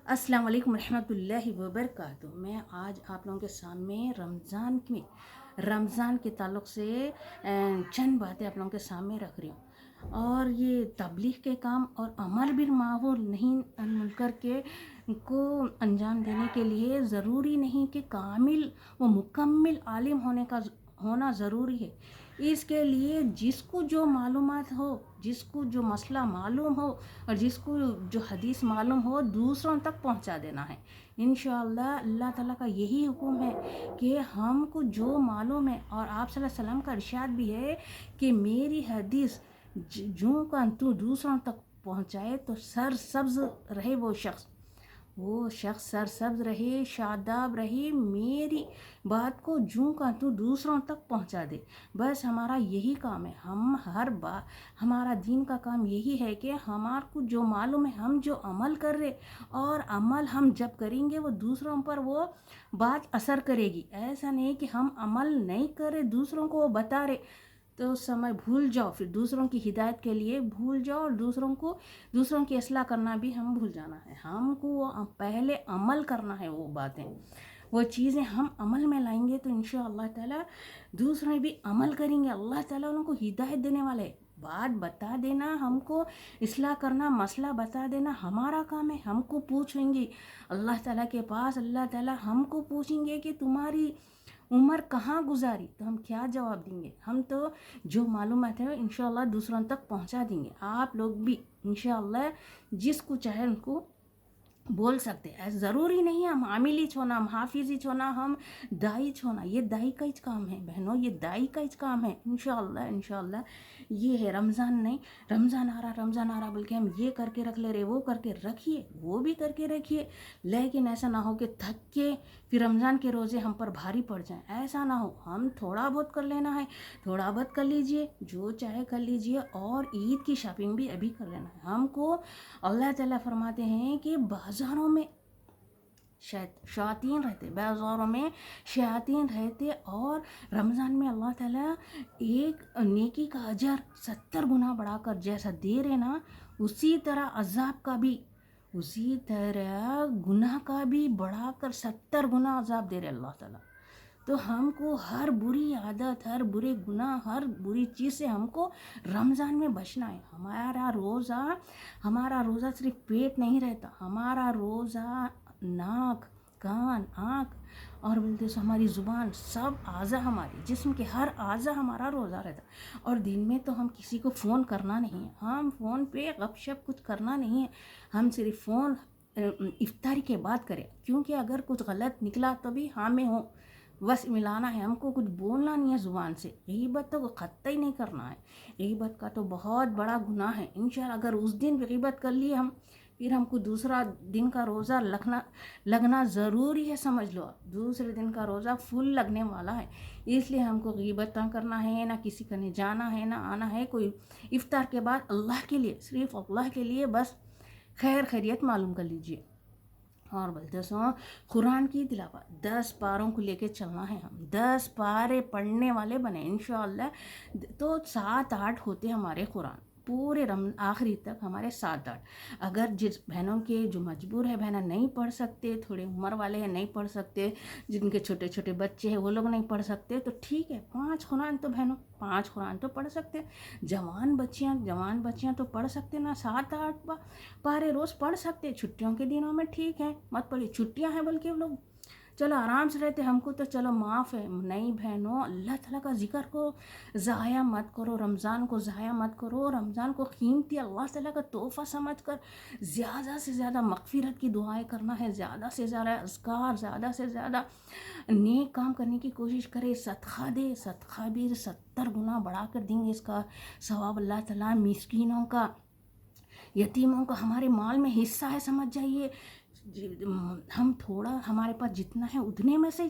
السلام علیکم ورحمۃ اللہ وبرکاتہ۔ میں آج آپ لوگوں کے سامنے رمضان کے تعلق سے چند باتیں آپ لوگوں کے سامنے رکھ رہی ہوں، اور یہ تبلیغ کے کام اور عمل بالمعروف نہیں المنکر کے کو انجام دینے کے لیے ضروری نہیں کہ کامل و مکمل عالم ہونا ضروری ہے۔ اس کے لیے جس کو جو معلومات ہو، جس کو جو مسئلہ معلوم ہو اور جس کو جو حدیث معلوم ہو، دوسروں تک پہنچا دینا ہے۔ انشاءاللہ اللہ تعالیٰ کا یہی حکم ہے کہ ہم کو جو معلوم ہے، اور آپ صلی اللہ علیہ وسلم کا ارشاد بھی ہے کہ میری حدیث جو تو دوسروں تک پہنچائے تو سر سبز رہے وہ شخص سرسبز رہے، شاداب رہے، میری بات کو تو دوسروں تک پہنچا دے۔ بس ہمارا یہی کام ہے۔ ہم ہمارا دین کا کام یہی ہے کہ ہمارے کو جو معلوم ہے، ہم جو عمل کر رہے، اور عمل ہم جب کریں گے وہ دوسروں پر وہ بات اثر کرے گی۔ ایسا نہیں کہ ہم عمل نہیں کر رہے، دوسروں کو وہ بتا رہے تو سمجھ بھول جاؤ، پھر دوسروں کی ہدایت کے لیے بھول جاؤ، اور دوسروں کی اصلاح کرنا بھی ہم بھول جانا ہے۔ ہم کو پہلے عمل کرنا ہے، وہ چیزیں ہم عمل میں لائیں گے تو انشاءاللہ تعالیٰ دوسرے بھی عمل کریں گے۔ اللہ تعالیٰ ان کو ہدایت دینے والے ہے۔ بات بتا دینا، ہم کو اصلاح کرنا، مسئلہ بتا دینا ہمارا کام ہے۔ ہم کو پوچھیں گے اللہ تعالیٰ کے پاس، اللہ تعالیٰ ہم کو پوچھیں گے کہ تمہاری عمر کہاں گزاری، تو ہم کیا جواب دیں گے؟ ہم تو جو معلومات ہے انشاءاللہ دوسروں تک پہنچا دیں گے۔ آپ لوگ بھی انشاءاللہ جس کو چاہے ان کو بول سکتے ہیں۔ ضروری نہیں ہم عامل ہی چھونا، ہم حافظ ہی چھونا، ہم دائی چھونا۔ یہ دائی کا ہی کام ہے بہنوں، یہ دائی کا ہی کام ہے۔ انشاءاللہ یہ ہے۔ رمضان آ رہا بلکہ ہم یہ کر کے رکھ لے رہے، وہ کر کے رکھیے، وہ بھی کر کے رکھیے، لیکن ایسا نہ ہو کہ تھک کے پھر رمضان کے روزے ہم پر بھاری پڑ جائیں۔ ایسا نہ ہو، ہم تھوڑا بہت کر لینا ہے، تھوڑا بہت کر لیجئے، جو چاہے کر لیجئے، اور عید کی شاپنگ بھی ابھی کر لینا ہے۔ ہم کو اللہ تعالیٰ فرماتے ہیں کہ بازاروں میں شیاطین رہتے، اور رمضان میں اللہ تعالیٰ ایک نیکی کا اجر 70 گنا بڑھا کر جیسا دے رہے نا، اسی طرح گناہ کا بھی بڑھا کر 70 گنا عذاب دے رہے اللہ تعالیٰ۔ تو ہم کو ہر بری عادت، ہر برے گناہ، ہر بری چیز سے ہم کو رمضان میں بچنا ہے۔ ہمارا روزہ صرف پیٹ نہیں رہتا، ہمارا روزہ ناک، کان، آنکھ اور بولتے سو ہماری زبان، سب اعضاء، ہمارے جسم کے ہر اعضاء ہمارا روزہ رہتا۔ اور دن میں تو ہم کسی کو فون کرنا نہیں ہے، ہم فون پہ غپ شپ کچھ کرنا نہیں ہے، ہم صرف فون افطاری کے بعد کریں، کیونکہ اگر کچھ غلط نکلا تو بھی ہمیں بس ملانا ہے، ہم کو کچھ بولنا نہیں ہے زبان سے۔ غیبت تو قطعی نہیں کرنا ہے، غیبت کا تو بہت بڑا گناہ ہے۔ انشاءاللہ اگر اس دن غیبت کر لیے پھر ہم کو دوسرا دن کا روزہ لگنا ضروری ہے، سمجھ لو، دوسرے دن کا روزہ فل لگنے والا ہے۔ اس لیے ہم کو غیبت نہ کرنا ہے، نہ کسی کا نہیں جانا ہے، نہ آنا ہے۔ کوئی افطار کے بعد اللہ کے لیے، صرف اللہ کے لیے بس خیریت معلوم کر لیجئے۔ اور بولتے سو قرآن کی تلاوت 10 پاروں کو لے کے چلنا ہے، ہم 10 پارے پڑھنے والے بنے انشاءاللہ۔ تو 7-8 ہوتے ہمارے قرآن پورے آخری تک، ہمارے 7-8۔ اگر جس بہنوں کے جو مجبور ہے، بہنیں نہیں پڑھ سکتے، تھوڑے عمر والے ہیں نہیں پڑھ سکتے، جن کے چھوٹے چھوٹے بچے ہیں وہ لوگ نہیں پڑھ سکتے، تو ٹھیک ہے 5 قرآن تو بہنوں 5 قرآن تو پڑھ سکتے۔ جوان بچیاں تو پڑھ سکتے نا، 7-8 پارے روز پڑھ سکتے۔ چھٹیوں کے دنوں میں ٹھیک ہے مت پڑھیے، چھٹیاں ہیں بلکہ وہ لوگ چلو آرام سے رہتے، ہم کو تو چلو معاف ہے۔ نہیں بہنوں، اللہ تعالیٰ کا ذکر کو ضائع مت کرو، رمضان کو ضائع مت کرو، رمضان کو قیمتی اللہ تعالیٰ کا تحفہ سمجھ کر زیادہ سے زیادہ مغفرت کی دعائیں کرنا ہے، زیادہ سے زیادہ اذکار، زیادہ سے زیادہ نیک کام کرنے کی کوشش کرے، صدقہ دے، صدقہ بھی 70 گنا بڑھا کر دیں گے اس کا ثواب اللہ تعالیٰ۔ مسکینوں کا، یتیموں کا ہمارے مال میں حصہ ہے، سمجھ جائیے۔ ہم تھوڑا، ہمارے پاس جتنا ہے اتنے میں سے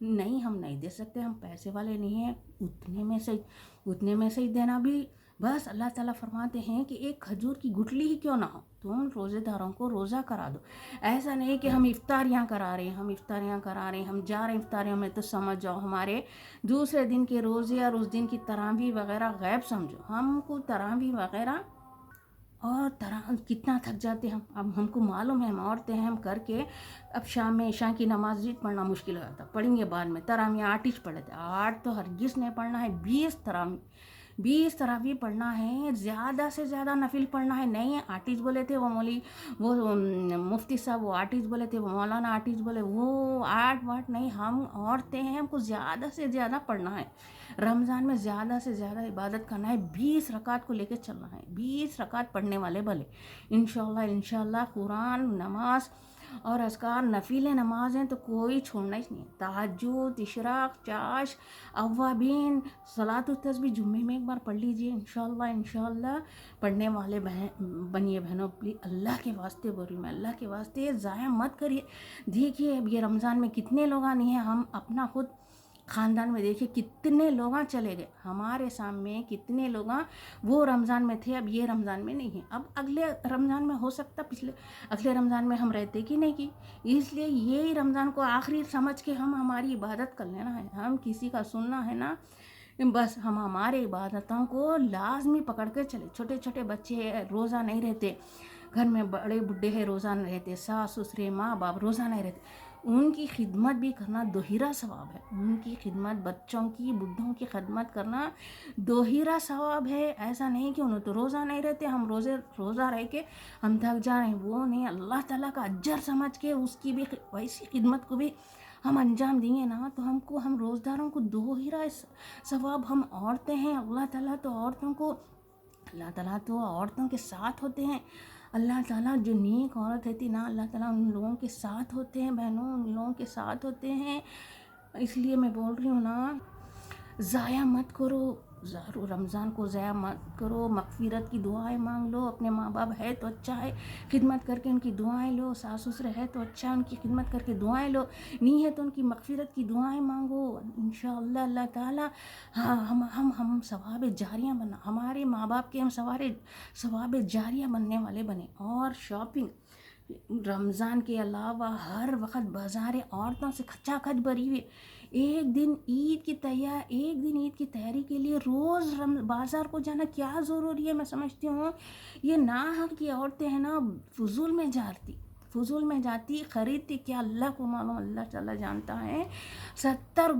نہیں، ہم نہیں دے سکتے، ہم پیسے والے نہیں ہیں، اتنے میں سے ہی دینا بھی بس۔ اللہ تعالیٰ فرماتے ہیں کہ ایک کھجور کی گٹلی ہی کیوں نہ ہو، تم روزے داروں کو روزہ کرا دو۔ ایسا نہیں کہ ہم افطاریاں کرا رہے ہیں، ہم جا رہے ہیں افطاریوں میں، تو سمجھ جاؤ ہمارے دوسرے دن کے روزے اور اس دن کی تراویح وغیرہ غیب سمجھو۔ ہم کو تراویح وغیرہ اور کتنا تھک جاتے ہم. اب ہم کو معلوم ہے ہم عورتیں ہیں, ہم کر کے اب شام میں عشاء کی نماز پڑھنا مشکل ہو جاتا. پڑھیں گے بعد میں. تراویح 8 ہی پڑھ لیتے. 8 تو ہرگز نہیں پڑھنا ہے. 20 تراویح پڑھنا ہے. زیادہ سے زیادہ نفل پڑھنا ہے. نہیں 8 ہی بولے تھے وہ مفتی صاحب, وہ 8 ہی بولے تھے, وہ مولانا 8 ہی بولے, وہ 8 واٹ نہیں. ہم عورتیں ہیں, ہم کو زیادہ سے زیادہ پڑھنا ہے. رمضان میں زیادہ سے زیادہ عبادت کرنا ہے. 20 رکعت کو لے کے چلنا ہے. 20 رکعت پڑھنے والے بھلے انشاءاللہ قرآن, نماز اور اذکار, نفل نماز ہیں تو کوئی چھوڑنا ہی نہیں. تہجد, اشراق, چاش, اوابین, صلاۃ التسبیح جمعے میں ایک بار پڑھ لیجئے. انشاءاللہ پڑھنے والے بنیے بہنوں. پلیز اللہ کے واسطے بول رہی ہوں میں, اللہ کے واسطے ضائع مت کریے. دیکھیے اب یہ رمضان میں کتنے لوگ نہیں ہیں. ہم اپنا خود خاندان میں دیکھیے کتنے لوگ چلے گئے ہمارے سامنے. کتنے لوگ وہ رمضان میں تھے, اب یہ رمضان میں نہیں ہیں. اب اگلے رمضان میں ہو سکتا اگلے رمضان میں ہم رہتے کہ نہیں کی. اس لیے یہی رمضان کو آخری سمجھ کے ہم ہماری عبادت کر لینا ہے. ہم کسی کا سننا ہے نا, بس ہم ہمارے عبادتوں کو لازمی پکڑ کے چلے. چھوٹے چھوٹے بچے روزہ نہیں رہتے, گھر میں بڑے بڈھے ہیں روزہ نہیں رہتے, ساس سسرے ماں باپ روزہ نہیں رہتے, ان کی خدمت بھی کرنا دوہرا ثواب ہے. ان کی خدمت, بچوں کی بڈھوں کی خدمت کرنا دوہرا ثواب ہے. ایسا نہیں کہ انہوں تو روزہ نہیں رہتے, ہم روزہ رہ کے ہم تھک جا رہے ہیں, وہ نہیں. اللہ تعالیٰ کا اجر سمجھ کے اس کی بھی ویسی خدمت کو بھی ہم انجام دیں گے نا, تو ہم روزداروں کو دوہرا ثواب. ہم عورتیں ہیں, اللہ تعالیٰ تو عورتوں کے ساتھ ہوتے ہیں. اللہ تعالیٰ جو نیک عورت رہتی نا, اللہ تعالیٰ ان لوگوں کے ساتھ ہوتے ہیں بہنوں, ان لوگوں کے ساتھ ہوتے ہیں. اس لیے میں بول رہی ہوں نا, ضائع مت کرو رمضان کو, ضائع مت کرو. مغفرت کی دعائیں مانگ لو. اپنے ماں باپ ہے تو اچھا ہے, خدمت کر کے ان کی دعائیں لو. ساس سسرے ہے تو اچھا, ان کی خدمت کر کے دعائیں لو. نہیں ہے تو ان کی مغفرت کی دعائیں مانگو. انشاءاللہ اللہ تعالیٰ ہم ثواب جاریہ بننا, ہمارے ماں باپ کے ہم ثواب جاریہ بننے والے بنے. اور شاپنگ رمضان کے علاوہ ہر وقت بازار عورتوں سے کھچا کھچ بھری ہوئی. ایک دن عید کی تیاری کے لیے روز بازار کو جانا کیا ضروری ہے. میں سمجھتی ہوں یہ ناحق کی عورتیں ہیں نا, فضول میں جاتی خریدتی. کیا اللہ کو معلوم, اللہ تعالیٰ جانتا ہے. 70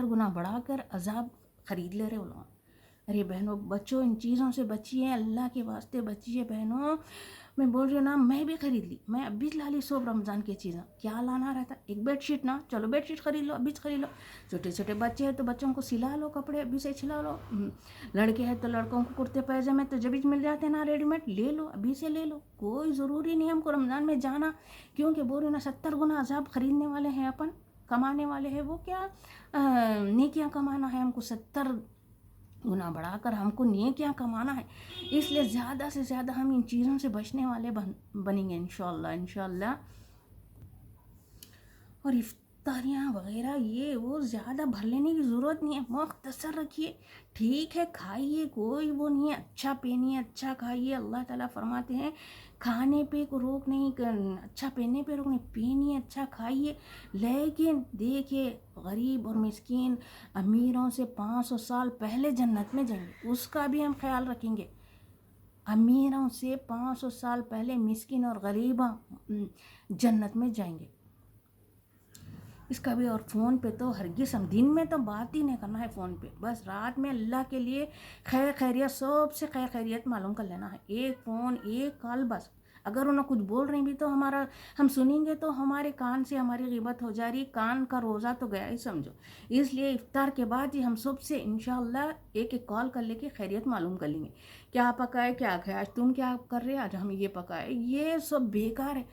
گنا بڑھا کر عذاب خرید لے رہے وہ لوگ. ارے بہنوں بچوں, ان چیزوں سے بچیے, اللہ کے واسطے بچیے بہنوں. میں بول رہی ہوں نا, میں بھی خرید لی, میں ابھی لا لی صوب رمضان کی چیزیں. کیا لانا رہتا, ایک بیڈ شیٹ نا, چلو بیڈ شیٹ خرید لو, ابھی خرید لو. چھوٹے چھوٹے بچے ہیں تو بچوں کو سلا لو, کپڑے ابھی سے سلا لو. لڑکے ہیں تو لڑکوں کو کرتے پیجامے تو جبھی مل جاتے نا ریڈی میڈ, لے لو, ابھی سے لے لو. کوئی ضروری نہیں ہم کو رمضان میں جانا, کیونکہ بول رہی ہوں نا 70 گنا عذاب خریدنے والے ہیں اپن, کمانے والے ہیں. وہ کیا نیکیاں کمانا ہے ہم کو, 70 گنا بڑھا کر ہم کو نیکیاں کمانا ہے. اس لیے زیادہ سے زیادہ ہم ان چیزوں سے بچنے والے بنیں گے انشاءاللہ. اور افطاریاں وغیرہ یہ وہ زیادہ بھر لینے کی ضرورت نہیں ہے, مختصر رکھیے. ٹھیک ہے کھائیے, کوئی وہ نہیں ہے, اچھا پہنیے, اچھا کھائیے. اللہ تعالیٰ فرماتے ہیں کھانے پہ کو روک نہیں, اچھا پہننے پہ روک نہیں, پہنیے اچھا کھائیے. لیکن دیکھیے غریب اور مسکین امیروں سے 500 سال پہلے جنت میں جائیں گے, اس کا بھی ہم خیال رکھیں گے. امیروں سے 500 سال پہلے مسکین اور غریباں جنت میں جائیں گے, اس کا بھی. اور فون پہ تو ہرگز ہم دن میں تو بات ہی نہیں کرنا ہے فون پہ, بس رات میں اللہ کے لیے خیر خیریت, سب سے خیر خیریت معلوم کر لینا ہے. ایک فون ایک کال بس. اگر انہوں کچھ بول رہی بھی تو ہم سنیں گے تو ہمارے کان سے ہماری غیبت ہو جا رہی, کان کا روزہ تو گیا ہی سمجھو. اس لیے افطار کے بعد ہی ہم سب سے انشاءاللہ ایک کال کر لے کے خیریت معلوم کر لیں گے. کیا پکائے, کیا کھائے آج, تم کیا کر رہے, آج ہم یہ پکائے. یہ سب بیکار ہے.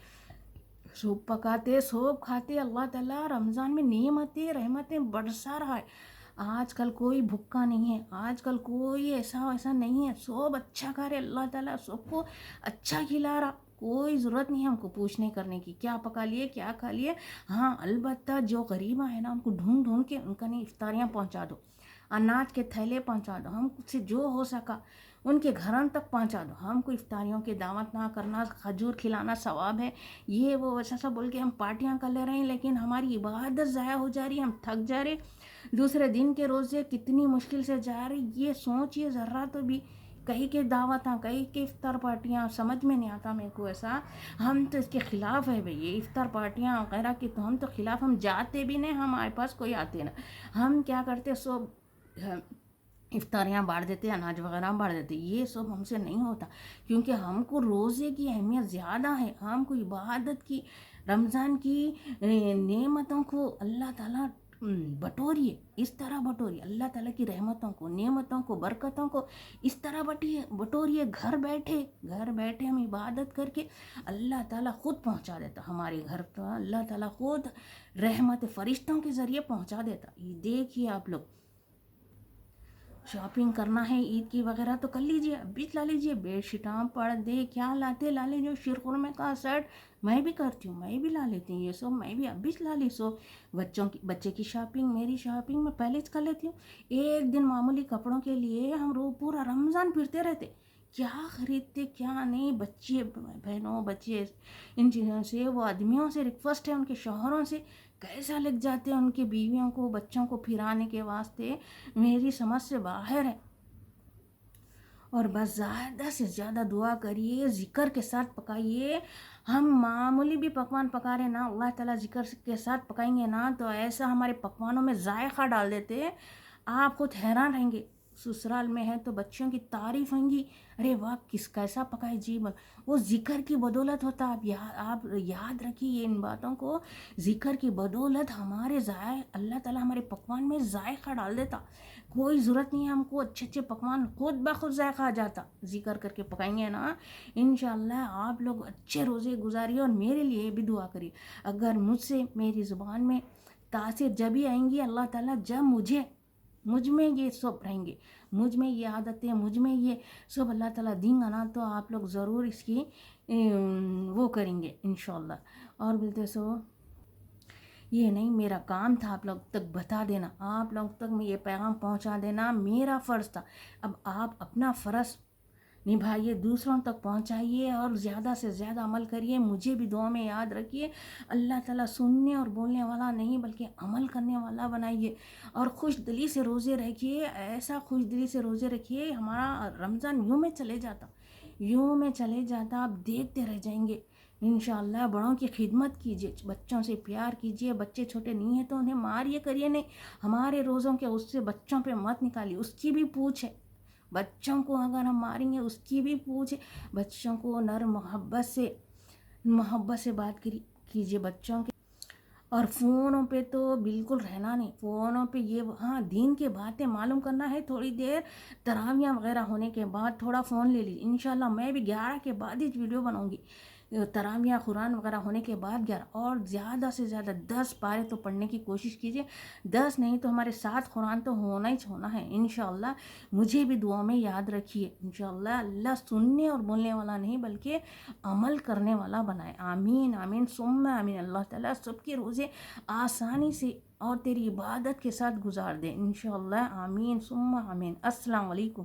سوپ پکاتے, سوپ کھاتے. اللہ تعالیٰ رمضان میں نعمتیں رحمتیں برسا رہا ہے. آج کل کوئی بھوکا نہیں ہے, آج کل کوئی ایسا نہیں ہے, سب اچھا کھا رہے. اللہ تعالیٰ سب کو اچھا کھلا رہا. کوئی ضرورت نہیں ہے ہم کو پوچھنے کرنے کی کیا پکا لیے کیا کھا لیے. ہاں البتہ جو غریباں ہیں نا ان کو ڈھونڈ کے ان کا نہیں افطاریاں پہنچا دو, اناج کے تھیلے پہنچا دو, ہم سے جو ہو سکا ان کے گھروں تک پہنچا دو. ہم کو افطاریوں کی دعوت نہ کرنا, کھجور کھلانا ثواب ہے. یہ وہ ویسا سا بول کے ہم پارٹیاں کر لے رہے ہیں, لیکن ہماری عبادت ضائع ہو جا رہی ہے, ہم تھک جا رہے. دوسرے دن کے روزے کتنی مشکل سے جا رہی, یہ سوچئے ذرہ تو بھی. کئی کے دعوتاں، کئی کے افطار پارٹیاں، سمجھ میں نہیں آتا میرے کو ایسا. ہم تو اس کے خلاف ہے بھئی، یہ افطار پارٹیاں وغیرہ کی تو ہم تو خلاف، ہم جاتے بھی نہیں، ہمارے پاس کوئی آتے نا. ہم کیا کرتے سو افطاریاں بانٹ دیتے، اناج وغیرہ بانٹ دیتے. یہ سب ہم سے نہیں ہوتا، کیونکہ ہم کو روزے کی اہمیت زیادہ ہے. ہم کو عبادت کی، رمضان کی نعمتوں کو اللہ تعالیٰ بٹوریے، اس طرح بٹوریے اللہ تعالیٰ کی رحمتوں کو، نعمتوں کو، برکتوں کو اس طرح بٹوریے. گھر بیٹھے ہم عبادت کر کے اللہ تعالیٰ خود پہنچا دیتا ہمارے گھر پر. اللہ تعالیٰ خود رحمت فرشتوں کے ذریعے پہنچا دیتا. یہ دیکھیے آپ لوگ، شاپنگ کرنا ہے عید کی وغیرہ تو کر لیجئے، ابھی لا لیجئے. بیڈ شیٹاں، پردے، کیا لاتے لا لیجئے. شیرخرمے کا سیٹ میں بھی کرتی ہوں، میں بھی لا لیتی ہوں. یہ سب میں بھی ابھی لا لی. سو بچے کی شاپنگ، میری شاپنگ میں پہلے کر لیتی ہوں. ایک دن معمولی کپڑوں کے لیے ہم پورا رمضان پھرتے رہتے، کیا خریدتے کیا نہیں. بچے بہنوں، بچے ان چیزوں سے، وہ آدمیوں سے ریکویسٹ ہے، ان کے شوہروں سے کیسا لگ جاتے ہیں ان کی بیویوں کو، بچوں کو پھرانے کے واسطے. میری سمجھ سے باہر ہے. اور بس زیادہ سے زیادہ دعا کریے، ذکر کے ساتھ پکائیے. ہم معمولی بھی پکوان پکا رہے نا، اللہ تعالیٰ ذکر کے ساتھ پکائیں گے نا تو ایسا ہمارے پکوانوں میں ذائقہ ڈال دیتے، آپ خود حیران رہیں گے. سسرال میں ہے تو بچوں کی تعریف ہوں گی، ارے واہ کیسا پکائے جی. وہ ذکر کی بدولت ہوتا. آپ یاد رکھیے ان باتوں کو. ذکر کی بدولت ہمارے اللہ تعالیٰ ہمارے پکوان میں ذائقہ ڈال دیتا. کوئی ضرورت نہیں ہے ہم کو، اچھے اچھے پکوان خود بخود ذائقہ آ جاتا. ذکر کر کے پکائیں گے نا انشاءاللہ آپ لوگ اچھے روزے گزاریے. اور میرے لیے بھی دعا کریے. اگر مجھ سے میری زبان میں تاثیر جبھی آئیں گی اللہ تعالیٰ جب مجھ میں یہ سب رہیں گے، مجھ میں یہ عادتیں، مجھ میں یہ سب اللہ تعالیٰ دیں گا نا تو آپ لوگ ضرور اس کی وہ کریں گے انشاءاللہ. اور بولتے سو یہ نہیں، میرا کام تھا آپ لوگ تک بتا دینا، آپ لوگ تک میں یہ پیغام پہنچا دینا میرا فرض تھا. اب آپ اپنا فرض نبھائیے، دوسروں تک پہنچائیے اور زیادہ سے زیادہ عمل کریے. مجھے بھی دعا میں یاد رکھیے. اللہ تعالیٰ سننے اور بولنے والا نہیں بلکہ عمل کرنے والا بنائیے. اور خوش دلی سے روزے رکھیے، ایسا خوش دلی سے روزے رکھیے ہمارا رمضان یوں میں چلے جاتا. آپ دیکھتے رہ جائیں گے انشاءاللہ. بڑوں کی خدمت کیجیے، بچوں سے پیار کیجیے. بچے چھوٹے نہیں ہیں تو انہیں ماریے کریے نہیں. ہمارے روزوں کے اس سے بچوں پہ مت نکالیے، اس کی بھی پوچھ ہے. بچوں کو اگر ہم ماریں گے اس کی بھی پوچھ ہے. بچوں کو نرم محبت سے بات کیجیے بچوں کے. اور فونوں پہ تو بالکل رہنا نہیں. فونوں پہ ہاں دین کے باتیں معلوم کرنا ہے، تھوڑی دیر تراویح وغیرہ ہونے کے بعد تھوڑا فون لے لیجیے. انشاءاللہ میں بھی 11 کے بعد ہی ویڈیو بناؤں گی. تراویح قرآن وغیرہ ہونے کے بعد 11 اور زیادہ سے زیادہ 10 پارے تو پڑھنے کی کوشش کیجیے. 10 نہیں تو ہمارے 7 قرآن تو ہونا ہی ہونا ہے انشاءاللہ. مجھے بھی دعا میں یاد رکھیے انشاءاللہ. اللہ سننے اور بولنے والا نہیں بلکہ عمل کرنے والا بنائے. آمین آمین ثم آمین. اللہ تعالیٰ سب کے روزے آسانی سے اور تیری عبادت کے ساتھ گزار دے انشاءاللہ. آمین ثم آمین. السلام علیکم.